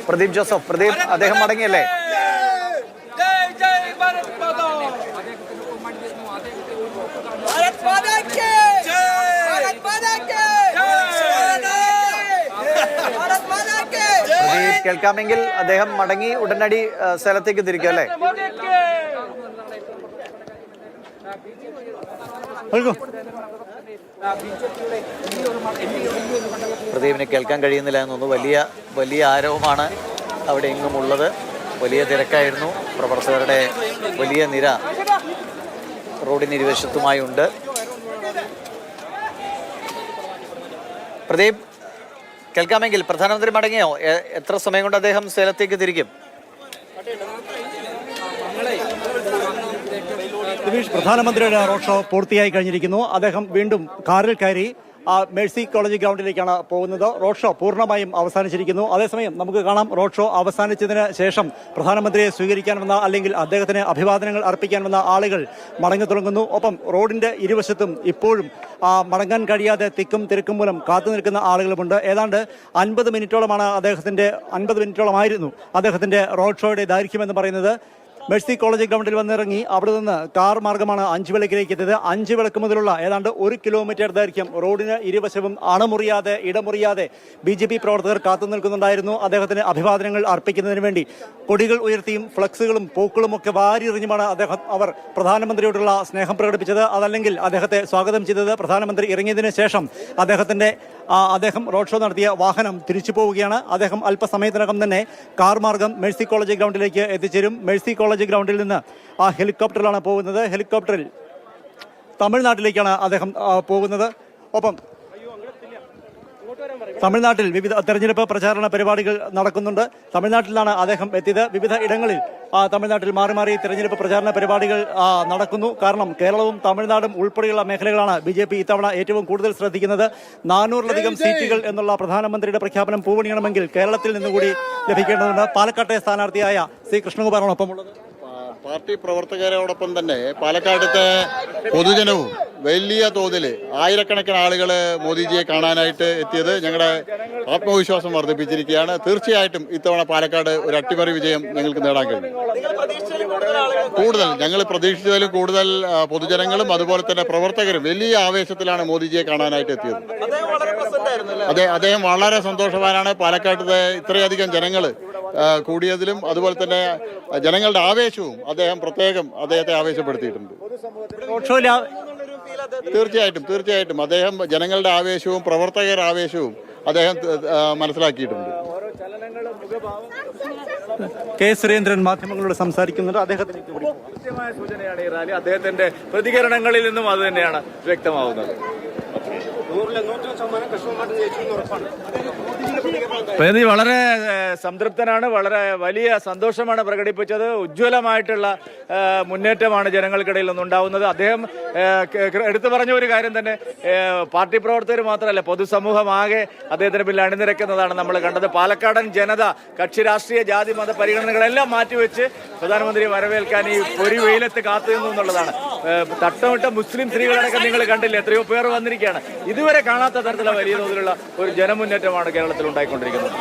Pradeep Joseph. Pradeep, അദ്ദേഹം മടങ്ങിയല്ലേ? പ്രദീപ് കേൾക്കാമെങ്കിൽ അദ്ദേഹം മടങ്ങി ഉടനടി സ്ഥലത്തേക്ക് തിരിക്കും അല്ലേ? പ്രദീപിനെ കേൾക്കാൻ കഴിയുന്നില്ല എന്നൊന്ന് വലിയ വലിയ ആരവമാണ് അവിടെ എങ്ങുമുള്ളത്. വലിയ തിരക്കായിരുന്നു. പ്രവർത്തകരുടെ വലിയ നിര റോഡിന് ഇരുവശത്തുമായി ഉണ്ട്. പ്രദീപ് കേൾക്കാമെങ്കിൽ പ്രധാനമന്ത്രി മടങ്ങിയോ? എത്ര സമയം കൊണ്ട് അദ്ദേഹം സേലത്തേക്ക് തിരിക്കും? പ്രധാനമന്ത്രിയുടെ റോഡ് ഷോ പൂർത്തിയായി കഴിഞ്ഞിരിക്കുന്നു. അദ്ദേഹം വീണ്ടും കാറിൽ കയറി മേഴ്സി കോളേജ് ഗ്രൗണ്ടിലേക്കാണ് പോകുന്നത്. റോഡ് ഷോ പൂർണ്ണമായും അവസാനിച്ചിരിക്കുന്നു. അതേസമയം നമുക്ക് കാണാം, റോഡ് ഷോ അവസാനിച്ചതിന് ശേഷം പ്രധാനമന്ത്രിയെ സ്വീകരിക്കാൻ വന്ന അല്ലെങ്കിൽ അദ്ദേഹത്തിന് അഭിവാദനങ്ങൾ അർപ്പിക്കാൻ വന്ന ആളുകൾ മടങ്ങി തുടങ്ങുന്നു. ഒപ്പം റോഡിന്റെ ഇരുവശത്തും ഇപ്പോഴും മടങ്ങാൻ കഴിയാതെ തിക്കും തിരക്കും മൂലം കാത്തു നിൽക്കുന്ന ആളുകളുമുണ്ട്. ഏതാണ്ട് 50 മിനിറ്റോളമായിരുന്നു അദ്ദേഹത്തിന്റെ റോഡ് ഷോയുടെ ദൈർഘ്യമെന്ന് പറയുന്നത്. മേഴ്സി കോളേജ് ഗ്രൗണ്ടിൽ വന്നിറങ്ങി അവിടെ നിന്ന് കാർ മാർഗമാണ് അഞ്ചുവിളക്കിലേക്ക് എത്തിയത്. അഞ്ചുവിളക്ക് മുതലുള്ള ഏതാണ്ട് 1 കിലോമീറ്റർ ദൈർഘ്യം റോഡിന് ഇരുവശവും അണമുറിയാതെ ഇടമുറിയാതെ BJP പ്രവർത്തകർ കാത്തു നിൽക്കുന്നുണ്ടായിരുന്നു. അദ്ദേഹത്തിന് അഭിവാദനങ്ങൾ അർപ്പിക്കുന്നതിന് വേണ്ടി കൊടികൾ ഉയർത്തിയും ഫ്ലക്സുകളും പൂക്കളും ഒക്കെ വാരിയെറിഞ്ഞുമാണ് അവർ പ്രധാനമന്ത്രിയോടുള്ള സ്നേഹം പ്രകടിപ്പിച്ചത്. അതല്ലെങ്കിൽ അദ്ദേഹത്തെ സ്വാഗതം ചെയ്തത്. പ്രധാനമന്ത്രി ഇറങ്ങിയതിനു ശേഷം അദ്ദേഹം റോഡ് ഷോ നടത്തിയ വാഹനം തിരിച്ചു പോവുകയാണ്. അദ്ദേഹം അല്പസമയത്തിനകം തന്നെ കാർ മാർഗം മേഴ്സി കോളേജ് ഗ്രൗണ്ടിലേക്ക് എത്തിച്ചേരും. മേഴ്സി കോളേജ് ഗ്രൗണ്ടിൽ നിന്ന് ഹെലികോപ്റ്ററിലാണ് പോകുന്നത്. ഹെലികോപ്റ്ററിൽ തമിഴ്നാട്ടിലേക്കാണ് അദ്ദേഹം പോകുന്നത്. ഒപ്പം തമിഴ്നാട്ടിൽ വിവിധ തെരഞ്ഞെടുപ്പ് പ്രചാരണ പരിപാടികൾ നടക്കുന്നുണ്ട്. തമിഴ്നാട്ടിലാണ് അദ്ദേഹം എത്തിയത്. വിവിധ ഇടങ്ങളിൽ തമിഴ്നാട്ടിൽ മാറി മാറി തെരഞ്ഞെടുപ്പ് പ്രചാരണ പരിപാടികൾ നടക്കുന്നു. കാരണം കേരളവും തമിഴ്നാടും ഉൾപ്പെടെയുള്ള മേഖലകളാണ് BJP ഇത്തവണ ഏറ്റവും കൂടുതൽ ശ്രദ്ധിക്കുന്നത്. 400-ലധികം സീറ്റുകൾ എന്നുള്ള പ്രധാനമന്ത്രിയുടെ പ്രഖ്യാപനം പൂവണിയണമെങ്കിൽ കേരളത്തിൽ നിന്നുകൂടി ലഭിക്കേണ്ടതുണ്ട്. പാലക്കാട്ടെ സ്ഥാനാർത്ഥിയായ C. കൃഷ്ണകുമാറാണൊപ്പമുള്ളത്. പാർട്ടി പ്രവർത്തകരോടൊപ്പം തന്നെ പാലക്കാടത്തെ പൊതുജനവും വലിയ തോതിൽ ആയിരക്കണക്കിന് ആളുകൾ മോദിജിയെ കാണാനായിട്ട് എത്തിയത് ഞങ്ങളുടെ ആത്മവിശ്വാസം വർദ്ധിപ്പിച്ചിരിക്കുകയാണ്. തീർച്ചയായിട്ടും ഇത്തവണ പാലക്കാട് ഒരു അട്ടിമറി വിജയം ഞങ്ങൾക്ക് നേടാൻ കഴിയും. ഞങ്ങൾ പ്രതീക്ഷിച്ചതിലും കൂടുതൽ പൊതുജനങ്ങളും അതുപോലെ തന്നെ പ്രവർത്തകരും വലിയ ആവേശത്തിലാണ് മോദിജിയെ കാണാനായിട്ട് എത്തിയത്. അദ്ദേഹം വളരെ സന്തോഷവാനാണ്. പാലക്കാട്ടത്തെ ഇത്രയധികം ജനങ്ങൾ കൂടിയതിലും അതുപോലെ തന്നെ ജനങ്ങളുടെ ആവേശവും അദ്ദേഹത്തെ ആവേശപ്പെടുത്തിയിട്ടുണ്ട്. തീർച്ചയായിട്ടും അദ്ദേഹം ജനങ്ങളുടെ ആവേശവും പ്രവർത്തകരുടെ ആവേശവും അദ്ദേഹം മനസ്സിലാക്കിയിട്ടുണ്ട്. കെ. സുരേന്ദ്രൻ മാധ്യമങ്ങളോട് സംസാരിക്കുന്നുണ്ട്. അദ്ദേഹത്തിന് കൃത്യമായ സൂചനയാണ് ഈ റാലി. അദ്ദേഹത്തിന്റെ പ്രതികരണങ്ങളിൽ നിന്നും അത് തന്നെയാണ് വ്യക്തമാവുന്നത്. പ്രതി വളരെ സംതൃപ്തനാണ്. വളരെ വലിയ സന്തോഷമാണ് പ്രകടിപ്പിച്ചത്. ഉജ്ജ്വലമായിട്ടുള്ള മുന്നേറ്റമാണ് ജനങ്ങൾക്കിടയിൽ നിന്നുണ്ടാവുന്നത്. അദ്ദേഹം എടുത്തു പറഞ്ഞ ഒരു കാര്യം തന്നെ, പാർട്ടി പ്രവർത്തകർ മാത്രമല്ല പൊതുസമൂഹമാകെ അദ്ദേഹത്തിന് പിന്നിൽ അണിനിരക്കുന്നതാണ് നമ്മൾ കണ്ടത്. പാലക്കാടൻ ജനത കക്ഷി രാഷ്ട്രീയ ജാതി മത പരിഗണനകളെല്ലാം മാറ്റിവെച്ച് പ്രധാനമന്ത്രിയെ വരവേൽക്കാൻ ഈ പൊരി വെയിലത്ത് കാത്തുനിന്നു എന്നുള്ളതാണ്. തട്ടമിട്ട മുസ്ലിം സ്ത്രീകളടക്കം നിങ്ങൾ കണ്ടില്ലേ, എത്രയോ പേർ വന്നിരിക്കുകയാണ്. ഇതുവരെ കാണാത്ത തരത്തിലുള്ള വലിയ തോതിലുള്ള ഒരു ജനമുന്നേറ്റമാണ് കേരളത്തിൽ ഉണ്ടായിക്കൊണ്ടിരിക്കുന്നത്.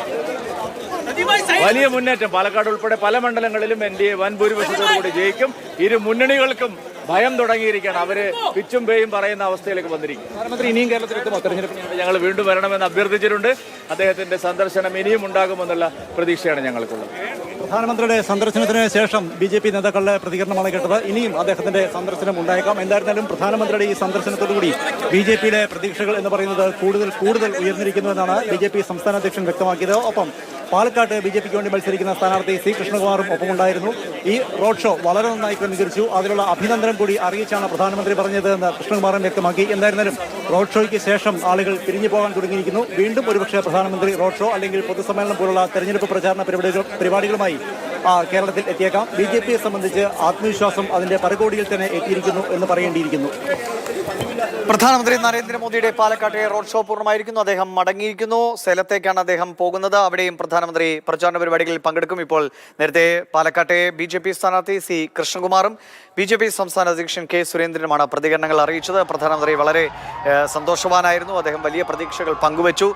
വലിയ മുന്നേറ്റം. പാലക്കാട് ഉൾപ്പെടെ പല മണ്ഡലങ്ങളിലും NDA വൻ ഭൂരിപക്ഷത്തോടുകൂടി ജയിക്കും. ഇരു മുന്നണികൾക്കും ഭയം തുടങ്ങിയിരിക്കുകയാണ്. അവര് പിച്ചും പേയും പറയുന്ന അവസ്ഥയിലേക്ക് വന്നിരിക്കും. പ്രധാനമന്ത്രി ഇനിയും കേരളത്തിലെത്തുമോ? തെരഞ്ഞെടുപ്പ് ഞങ്ങൾ വീണ്ടും വരണമെന്ന് അഭ്യർത്ഥിച്ചിട്ടുണ്ട്. അദ്ദേഹത്തിന്റെ സന്ദർശനം ഇനിയും ഉണ്ടാകുമെന്നുള്ള പ്രതീക്ഷയാണ് ഞങ്ങൾക്കുള്ളത്. പ്രധാനമന്ത്രിയുടെ സന്ദർശനത്തിന് ശേഷം BJP നേതാക്കളുടെ പ്രതികരണമാണ് കേട്ടത്. ഇനിയും അദ്ദേഹത്തിന്റെ സന്ദർശനം ഉണ്ടായേക്കാം. എന്തായിരുന്നാലും പ്രധാനമന്ത്രിയുടെ ഈ സന്ദർശനത്തോടുകൂടി BJPയുടെ പ്രതീക്ഷകൾ എന്ന് പറയുന്നത് കൂടുതൽ ഉയർന്നിരിക്കുന്നുവെന്നാണ് BJP സംസ്ഥാന അധ്യക്ഷൻ വ്യക്തമാക്കിയത്. ഒപ്പം പാലക്കാട്ട് BJPക്ക് വേണ്ടി മത്സരിക്കുന്ന സ്ഥാനാർത്ഥി C. കൃഷ്ണകുമാറും ഒപ്പമുണ്ടായിരുന്നു. ഈ റോഡ് ഷോ വളരെ നന്നായി ക്രമീകരിച്ചു. അതിനുള്ള അഭിനന്ദനം കൂടി അറിയിച്ചാണ് പ്രധാനമന്ത്രി പറഞ്ഞത് എന്ന് കൃഷ്ണകുമാരൻ വ്യക്തമാക്കി. എന്തായിരുന്നാലും റോഡ് ഷോയ്ക്ക് ശേഷം ആളുകൾ പിരിഞ്ഞു പോകാൻ തുടങ്ങിയിരിക്കുന്നു. വീണ്ടും ഒരുപക്ഷെ പ്രധാനമന്ത്രി റോഡ് ഷോ അല്ലെങ്കിൽ പൊതുസമ്മേളനം പോലുള്ള തെരഞ്ഞെടുപ്പ് പ്രചാരണ പരിപാടികളുമായി കേരളത്തിൽ എത്തിയേക്കാം. BJPയെ സംബന്ധിച്ച് ആത്മവിശ്വാസം അതിന്റെ പരകോടിയിൽ തന്നെ എത്തിയിരിക്കുന്നു എന്ന് പറയേണ്ടിയിരിക്കുന്നു. പ്രധാനമന്ത്രി നരേന്ദ്രമോദിയുടെ പാലക്കാട്ടെ റോഡ് ഷോ പൂർണ്ണമായിരിക്കുന്നു. അദ്ദേഹം മടങ്ങിയിരിക്കുന്നു. സേലത്തേക്കാണ് അദ്ദേഹം പോകുന്നത്. അവിടെയും പ്രധാനമന്ത്രി പ്രചാരണ പരിപാടികളിൽ പങ്കെടുക്കും. ഇപ്പോൾ നേരത്തെ പാലക്കാട്ടെ BJP സ്ഥാനാർത്ഥി C. കൃഷ്ണകുമാറും BJP സംസ്ഥാന അധ്യക്ഷൻ K. സുരേന്ദ്രനുമാണ് പ്രതികരണങ്ങൾ അറിയിച്ചത്. പ്രധാനമന്ത്രി വളരെ സന്തോഷവാനായിരുന്നു. അദ്ദേഹം വലിയ പ്രതീക്ഷകൾ പങ്കുവച്ചു.